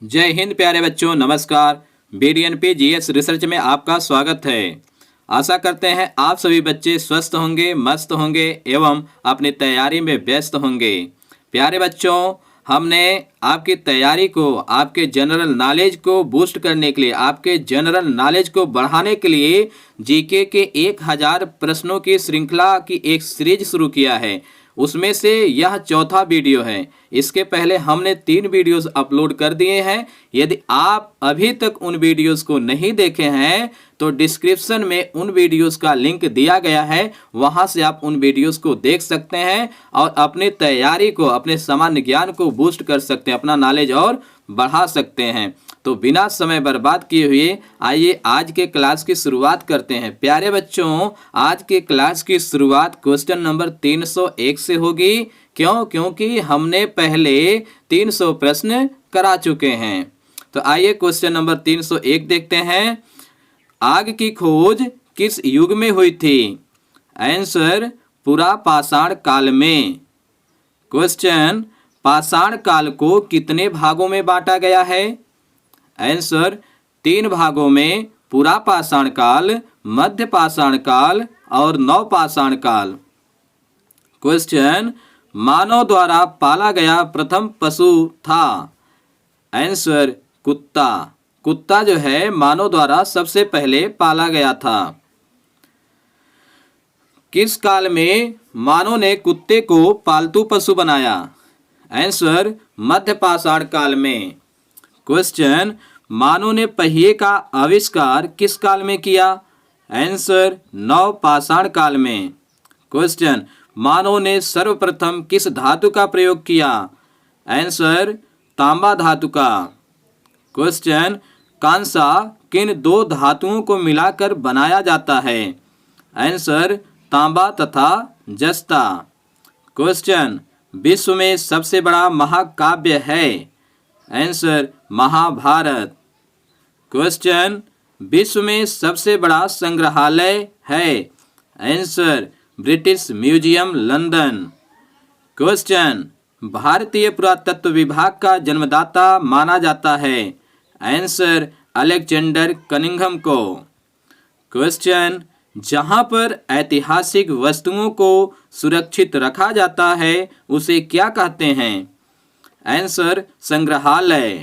जय हिंद प्यारे बच्चों, नमस्कार। बीडीएनपी जीएस रिसर्च में आपका स्वागत है। आशा करते हैं आप सभी बच्चे स्वस्थ होंगे, मस्त होंगे एवं अपनी तैयारी में व्यस्त होंगे। प्यारे बच्चों, हमने आपकी तैयारी को, आपके जनरल नॉलेज को बूस्ट करने के लिए, आपके जनरल नॉलेज को बढ़ाने के लिए जीके के 1000 प्रश्नों की श्रृंखला की एक सीरीज शुरू किया है। उसमें से यह चौथा वीडियो है। इसके पहले हमने 3 वीडियोस अपलोड कर दिए हैं। यदि आप अभी तक उन वीडियोस को नहीं देखे हैं तो डिस्क्रिप्शन में उन वीडियोस का लिंक दिया गया है, वहां से आप उन वीडियोस को देख सकते हैं और अपनी तैयारी को, अपने सामान्य ज्ञान को बूस्ट कर सकते हैं, अपना नॉलेज और बढ़ा सकते हैं। तो बिना समय बर्बाद किए हुए आइए आज के क्लास की शुरुआत करते हैं। प्यारे बच्चों, आज के क्लास की शुरुआत क्वेश्चन नंबर 301 से होगी। क्यों? क्योंकि हमने पहले 300 प्रश्न करा चुके हैं। तो आइए क्वेश्चन नंबर 301 देखते हैं। आग की खोज किस युग में हुई थी? आंसर, पुरा पाषाण काल में। क्वेश्चन, पाषाण काल को कितने भागों में बांटा गया है? आंसर, 3 भागों में, पुरा पाषाण काल, मध्य पाषाण काल और नव पाषाण काल। क्वेश्चन, मानव द्वारा पाला गया प्रथम पशु था? आंसर, कुत्ता। कुत्ता जो है मानव द्वारा सबसे पहले पाला गया था। किस काल में मानव ने कुत्ते को पालतू पशु बनाया? आंसर, मध्य पाषाण काल में। क्वेश्चन, मानव ने पहिए का आविष्कार किस काल में किया? आंसर, नव पाषाण काल में। क्वेश्चन, मानव ने सर्वप्रथम किस धातु का प्रयोग किया? आंसर, तांबा धातु का। क्वेश्चन, कांसा किन 2 धातुओं को मिलाकर बनाया जाता है? आंसर, तांबा तथा जस्ता। क्वेश्चन, विश्व में सबसे बड़ा महाकाव्य है? आंसर, महाभारत। क्वेश्चन, विश्व में सबसे बड़ा संग्रहालय है? Answer, British museum, London. Question, भारतीय पुरातत्व विभाग का जन्मदाता माना जाता है? आंसर, अलेक्जेंडर कनिंघम को। क्वेश्चन, जहां पर ऐतिहासिक वस्तुओं को सुरक्षित रखा जाता है उसे क्या कहते हैं? आंसर, संग्रहालय।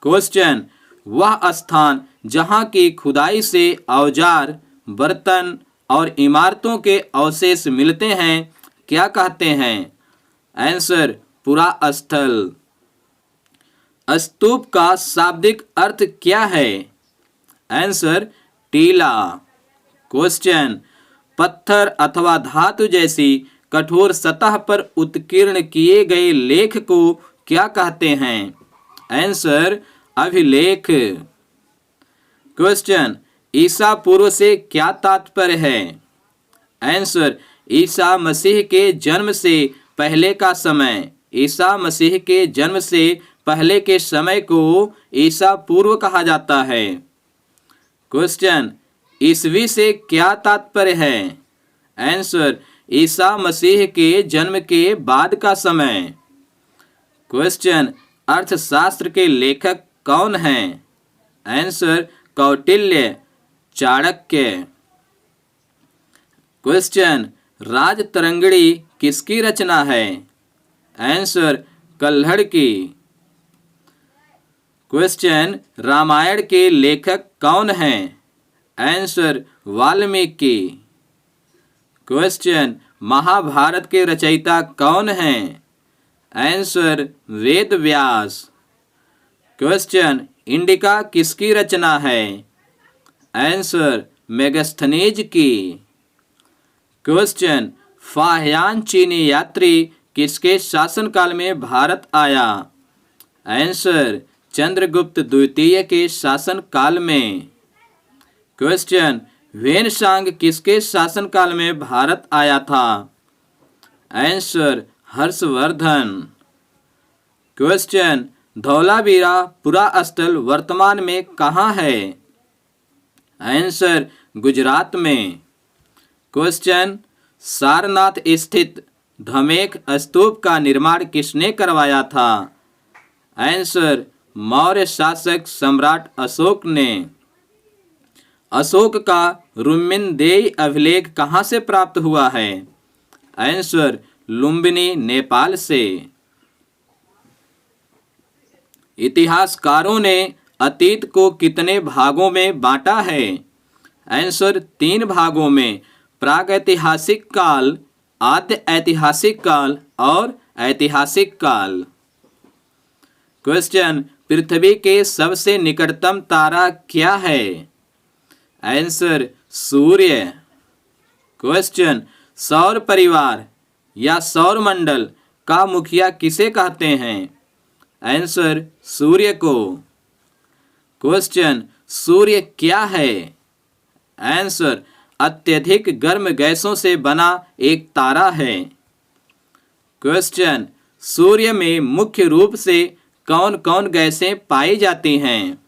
क्वेश्चन, वह स्थान जहां की खुदाई से औजार, बर्तन और इमारतों के अवशेष मिलते हैं क्या कहते हैं? आंसर, पुरास्थल। स्तूप का शाब्दिक अर्थ क्या है? आंसर, टीला। क्वेश्चन, पत्थर अथवा धातु जैसी कठोर सतह पर उत्कीर्ण किए गए लेख को क्या कहते हैं? आंसर, अभिलेख। क्वेश्चन, ईसा पूर्व से क्या तात्पर्य है? आंसर, ईसा मसीह के जन्म से पहले का समय। ईसा मसीह के जन्म से पहले के समय को ईसा पूर्व कहा जाता है। क्वेश्चन, ईसवी से क्या तात्पर्य है? आंसर, ईसा मसीह के जन्म के बाद का समय। क्वेश्चन, अर्थशास्त्र के लेखक कौन हैं? आंसर, कौटिल्य, चाणक्य। क्वेश्चन, राजतरंगिणी किसकी रचना है? आंसर, कल्हड़ की। क्वेश्चन, रामायण के लेखक कौन हैं? आंसर, वाल्मीकि। क्वेश्चन, महाभारत के रचयिता कौन हैं? Answer, Ved Vyas. Question, indica किसकी रचना है? आंसर, मेगस्थनीज की। क्वेश्चन, फाहियान चीनी यात्री किसके शासनकाल में भारत आया? आंसर, चंद्रगुप्त द्वितीय के शासनकाल में। क्वेश्चन, वेनसांग किसके शासनकाल में भारत आया था? आंसर, हर्षवर्धन। क्वेश्चन, धौलावीरा पुरास्थल वर्तमान में कहाँ है? आंसर, गुजरात में। क्वेश्चन, सारनाथ स्थित धमेख स्तूप का निर्माण किसने करवाया था? आंसर, मौर्य शासक सम्राट अशोक ने। अशोक का रुम्मिनदेई अभिलेख कहाँ से प्राप्त हुआ है? आंसर लुम्बिनी, नेपाल से। इतिहासकारों ने अतीत को कितने भागों में बांटा है? आंसर 3 भागों में, प्रागैतिहासिक काल, आद्य ऐतिहासिक काल और ऐतिहासिक काल। क्वेश्चन, पृथ्वी के सबसे निकटतम तारा क्या है? आंसर सूर्य। क्वेश्चन, सौर परिवार या सौर मंडल का मुखिया किसे कहते हैं? आंसर सूर्य को। क्वेश्चन, सूर्य क्या है? आंसर अत्यधिक गर्म गैसों से बना एक तारा है। क्वेश्चन, सूर्य में मुख्य रूप से कौन कौन गैसें पाई जाती हैं?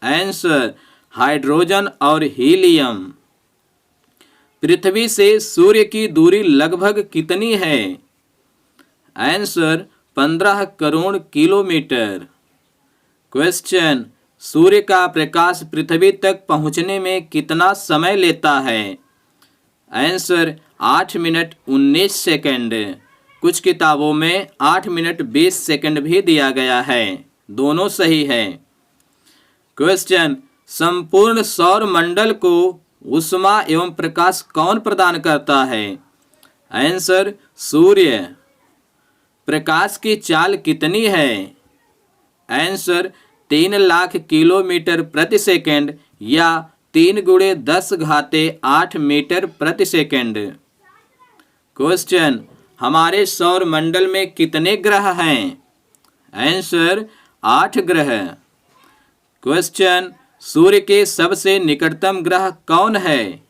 आंसर हाइड्रोजन और हीलियम। पृथ्वी से सूर्य की दूरी लगभग कितनी है? Answer 15 crore kilometre. क्वेश्चन, सूर्य का प्रकाश पृथ्वी तक पहुंचने में कितना समय लेता है? Answer 8 minute 19 second. कुछ किताबों में 8 मिनट 20 सेकंड भी दिया गया है, दोनों सही है। क्वेश्चन, संपूर्ण सौर मंडल को उष्मा एवं प्रकाश कौन प्रदान करता है? आंसर सूर्य। प्रकाश की चाल कितनी है? आंसर 3 लाख किलोमीटर प्रति सेकंड या 3 × 10⁸ मीटर प्रति सेकंड। क्वेश्चन, हमारे सौर मंडल में कितने ग्रह हैं? आंसर 8 ग्रह। क्वेश्चन, सूर्य के सबसे निकटतम ग्रह कौन है?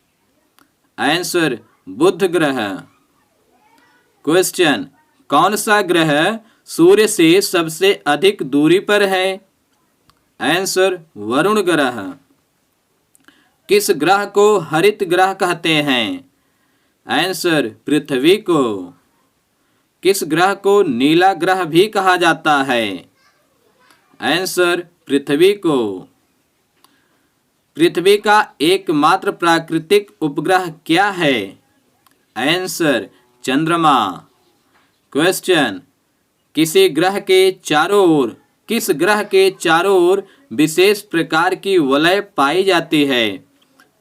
आंसर बुध ग्रह। क्वेश्चन, कौन सा ग्रह सूर्य से सबसे अधिक दूरी पर है? आंसर वरुण ग्रह। किस ग्रह को हरित ग्रह कहते हैं? आंसर पृथ्वी को। किस ग्रह को नीला ग्रह भी कहा जाता है? आंसर पृथ्वी को। पृथ्वी का एकमात्र प्राकृतिक उपग्रह क्या है? आंसर चंद्रमा। क्वेश्चन, किस ग्रह के चारों ओर विशेष प्रकार की वलय पाई जाती है?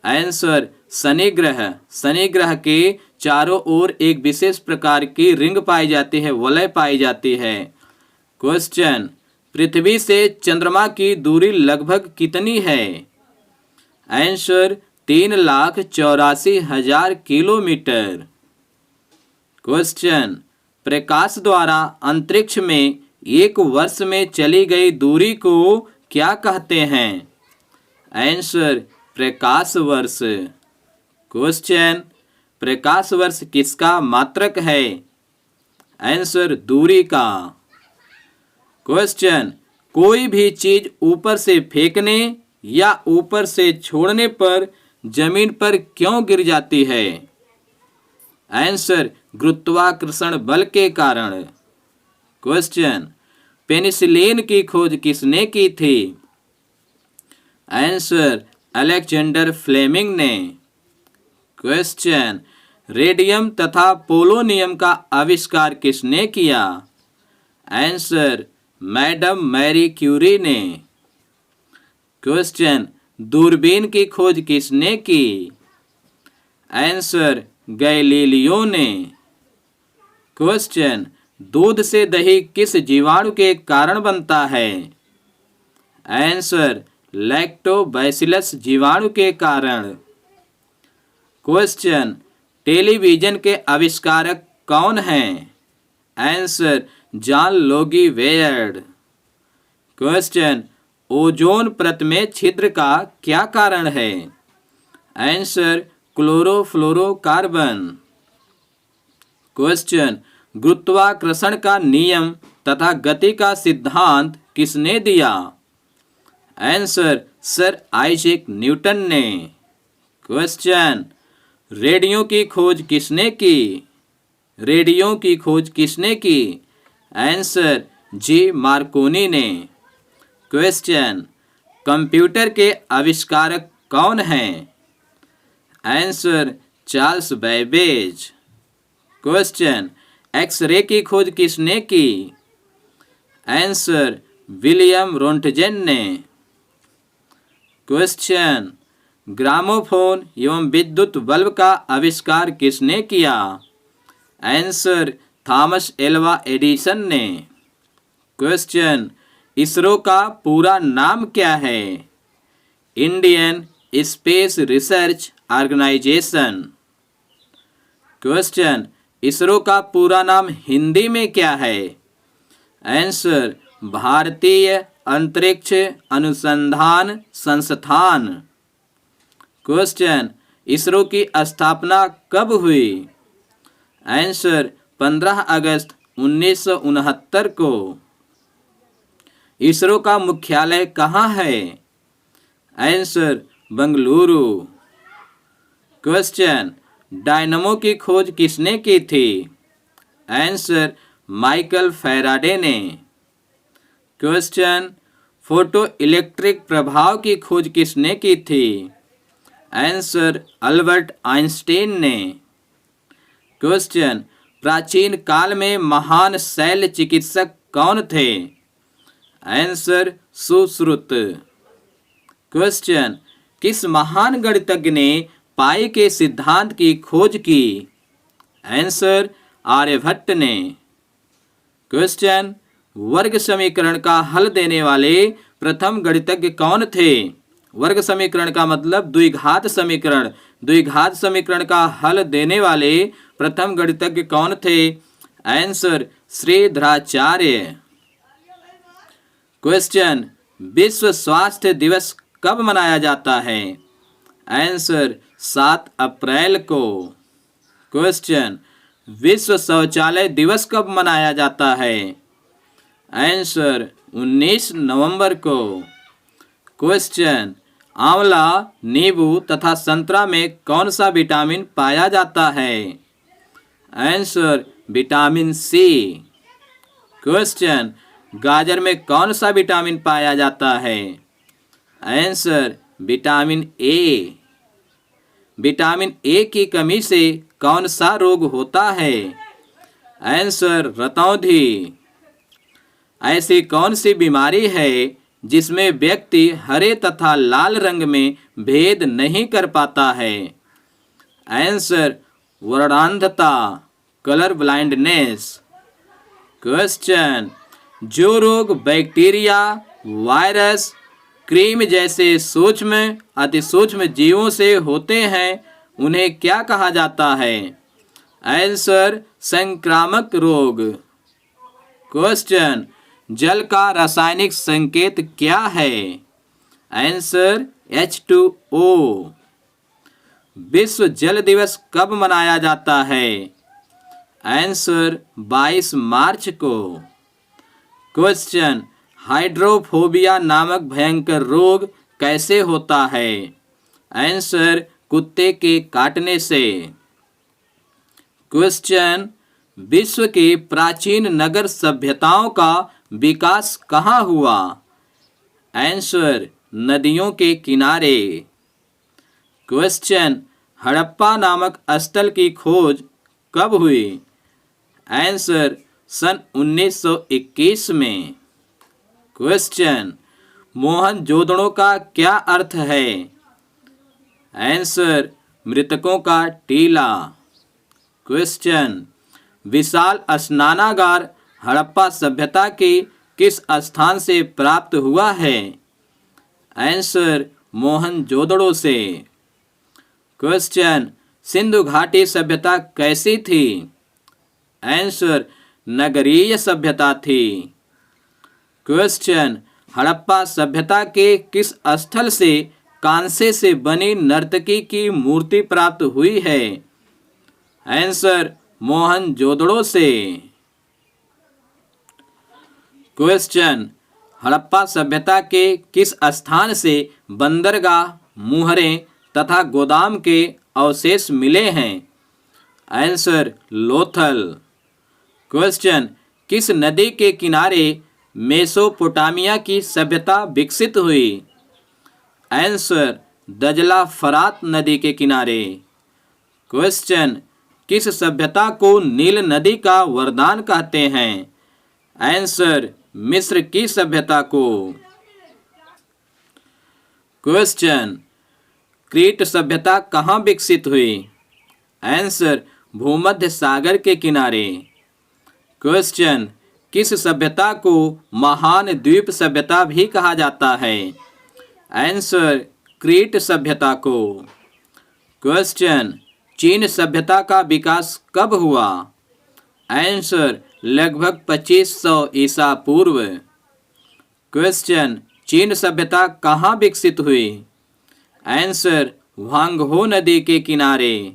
आंसर शनि ग्रह। शनि ग्रह के चारों ओर एक विशेष प्रकार की रिंग पाई जाती है, वलय पाई जाती है। क्वेश्चन, पृथ्वी से चंद्रमा की दूरी लगभग कितनी है? Answer 3,84,000 kilometre. क्वेश्चन, प्रकाश द्वारा अंतरिक्ष में 1 वर्ष में चली गई दूरी को क्या कहते हैं? आंसर प्रकाश वर्ष। क्वेश्चन, प्रकाश वर्ष किसका मात्रक है? आंसर दूरी का। क्वेश्चन, कोई भी चीज ऊपर से फेंकने या ऊपर से छोड़ने पर जमीन पर क्यों गिर जाती है? आंसर गुरुत्वाकर्षण बल के कारण। क्वेश्चन, पेनिसिलिन की खोज किसने की थी? आंसर अलेक्जेंडर फ्लेमिंग ने। क्वेश्चन, रेडियम तथा पोलोनियम का आविष्कार किसने किया? आंसर मैडम मैरी क्यूरी ने। क्वेश्चन, दूरबीन की खोज किसने की? आंसर गैलीलियो ने। क्वेश्चन, दूध से दही किस जीवाणु के कारण बनता है? आंसर लैक्टोबैसिलस जीवाणु के कारण। क्वेश्चन, टेलीविजन के आविष्कारक कौन हैं? Answer John Logie weird. Question, ozone परत में छिद्र का क्या कारण है? Answer chlorofluorocarbon. क्वेश्चन, गुरुत्वाकर्षण का नियम तथा गति का सिद्धांत किसने दिया? आंसर सर आइजैक न्यूटन ने। क्वेश्चन, रेडियो की खोज किसने की? रेडियो की खोज किसने की? आंसर जी मार्कोनी ने। क्वेश्चन, कंप्यूटर के आविष्कारक कौन हैं? Answer, Charles Babbage. Question, X ray की खोज किसने की? आंसर, विलियम रोंटगेन ने। क्वेश्चन, ग्रामोफोन एवं विद्युत बल्ब का आविष्कार किसने किया? आंसर, थॉमस एल्वा एडिसन ने। क्वेश्चन, इसरो का पूरा नाम क्या है? Indian Space Research Organisation. Question, ISRO का पूरा नाम हिंदी में क्या है? आंसर, भारतीय अंतरिक्ष अनुसंधान संस्थान। क्वेश्चन, इसरो की स्थापना कब हुई? आंसर, 15 अगस्त 1969 को। इसरो का मुख्यालय कहाँ है? आंसर, बेंगलुरु। क्वेश्चन, डायनमो की खोज किसने की थी? आंसर, माइकल फैराडे ने। क्वेश्चन, फोटो इलेक्ट्रिक प्रभाव की खोज किसने की थी? आंसर, अल्बर्ट आइंस्टीन ने। क्वेश्चन, प्राचीन काल में महान शैल्य चिकित्सक कौन थे? आंसर, सुश्रुत। क्वेश्चन, किस महान गणितज्ञ ने पाई के सिद्धांत की खोज की? आंसर, आर्यभट्ट ने। क्वेश्चन, वर्ग समीकरण का हल देने वाले प्रथम गणितज्ञ कौन थे? वर्ग समीकरण का मतलब द्विघात समीकरण। द्विघात समीकरण का हल देने वाले प्रथम गणितज्ञ कौन थे? आंसर, श्रीधराचार्य। क्वेश्चन, विश्व स्वास्थ्य दिवस कब मनाया जाता है? आंसर, 7 अप्रैल को। क्वेश्चन, विश्व शौचालय दिवस कब मनाया जाता है? आंसर, 19 नवंबर को। क्वेश्चन, आंवला, नींबू तथा संतरा में कौन सा विटामिन पाया जाता है? Answer, vitamin C. क्वेश्चन, गाजर में कौन सा विटामिन पाया जाता है? Answer, vitamin A. Vitamin A की कमी से कौन सा रोग होता है? आंसर, रतौंधी। ऐसी कौन सी बीमारी है जिसमें व्यक्ति हरे तथा लाल रंग में भेद नहीं कर पाता है? आंसर, वर्णांधता, कलर ब्लाइंडनेस। क्वेश्चन, जो रोग बैक्टीरिया, वायरस, कृमि जैसे सूक्ष्म अतिसूक्ष्म जीवों से होते हैं उन्हें क्या कहा जाता है? आंसर, संक्रामक रोग। क्वेश्चन, जल का रासायनिक संकेत क्या है? Answer, H2O। विश्व जल दिवस कब मनाया जाता है? आंसर, 22 मार्च को। क्वेश्चन, हाइड्रोफोबिया नामक भयंकर रोग कैसे होता है? आंसर, कुत्ते के काटने से। क्वेश्चन, विश्व के प्राचीन नगर सभ्यताओं का विकास कहाँ हुआ? आंसर, नदियों के किनारे। क्वेश्चन, हड़प्पा नामक स्थल की खोज कब हुई? आंसर, सन 1921 में। क्वेश्चन, मोहनजोदड़ो का क्या अर्थ है? आंसर, मृतकों का टीला। क्वेश्चन, विशाल स्नानागार हड़प्पा सभ्यता के किस स्थान से प्राप्त हुआ है? आंसर, मोहनजोदड़ो से। क्वेश्चन, सिंधु घाटी सभ्यता कैसी थी? आंसर, नगरीय सभ्यता थी। क्वेश्चन, हड़प्पा सभ्यता के किस स्थल से कांसे से बनी नर्तकी की मूर्ति प्राप्त हुई है? आंसर, मोहनजोदड़ो से। क्वेश्चन, हड़प्पा सभ्यता के किस स्थान से बंदरगाह, मुहरें तथा गोदाम के अवशेष मिले हैं? आंसर, लोथल। क्वेश्चन, किस नदी के किनारे मेसोपोटामिया की सभ्यता विकसित हुई? आंसर, दजला फरात नदी के किनारे। क्वेश्चन, किस सभ्यता को नील नदी का वरदान कहते हैं? आंसर, मिस्र की सभ्यता को। क्वेश्चन, क्रीट सभ्यता कहाँ विकसित हुई? आंसर, भूमध्य सागर के किनारे। क्वेश्चन, किस सभ्यता को महान द्वीप सभ्यता भी कहा जाता है? आंसर, क्रीट सभ्यता को। क्वेश्चन, चीन सभ्यता का विकास कब हुआ? आंसर, लगभग 2500 ईसा पूर्व। क्वेश्चन, चीन सभ्यता कहाँ विकसित हुई? आंसर, वांगहो नदी के किनारे।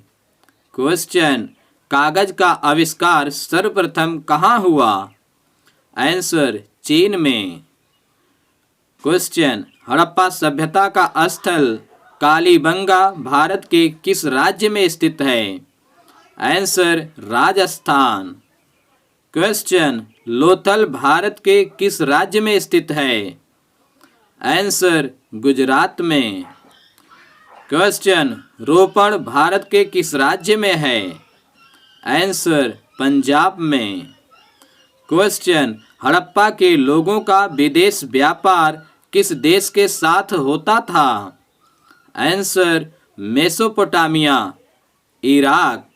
क्वेश्चन, कागज का आविष्कार सर्वप्रथम कहाँ हुआ? आंसर, चीन में। क्वेश्चन, हड़प्पा सभ्यता का स्थल कालीबंगा भारत के किस राज्य में स्थित है? आंसर, राजस्थान। क्वेश्चन, लोथल भारत के किस राज्य में स्थित है? आंसर, गुजरात में। क्वेश्चन, रोपण भारत के किस राज्य में है? आंसर, पंजाब में। क्वेश्चन, हड़प्पा के लोगों का विदेश व्यापार किस देश के साथ होता था? Answer, Mesopotamia, Iraq.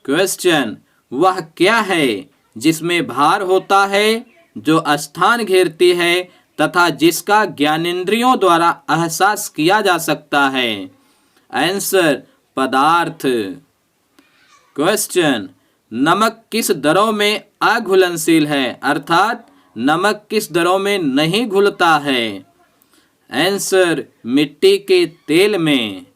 क्वेश्चन, वह क्या है जिसमें भार होता है, जो स्थान घेरती है तथा जिसका ज्ञानेंद्रियों द्वारा एहसास किया जा सकता है? आंसर, पदार्थ। क्वेश्चन, नमक किस दरों में अघुलनशील है, अर्थात नमक किस दरों में नहीं घुलता है? आंसर, मिट्टी के तेल में।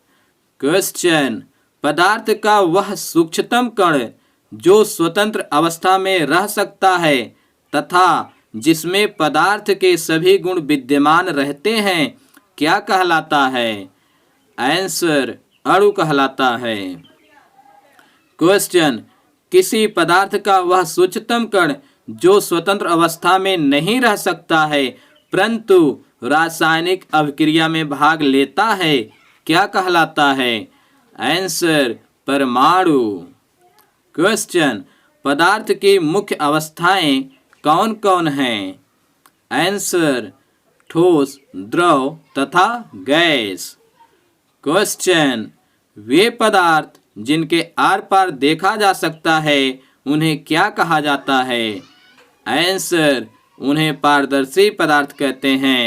क्वेश्चन, पदार्थ का वह सूक्ष्मतम कण जो स्वतंत्र अवस्था में रह सकता है तथा जिसमें पदार्थ के सभी गुण विद्यमान रहते हैं, क्या कहलाता है? आंसर, अणु कहलाता है। क्वेश्चन, किसी पदार्थ का वह सूक्ष्मतम कण जो स्वतंत्र अवस्था में नहीं रह सकता है परंतु रासायनिक अभिक्रिया में भाग लेता है, क्या कहलाता है? आंसर, परमाणु। क्वेश्चन, पदार्थ की मुख्य अवस्थाएं कौन कौन हैं? आंसर, ठोस, द्रव तथा गैस। क्वेश्चन, वे पदार्थ जिनके आर पार देखा जा सकता है उन्हें क्या कहा जाता है? आंसर, उन्हें पारदर्शी पदार्थ कहते हैं।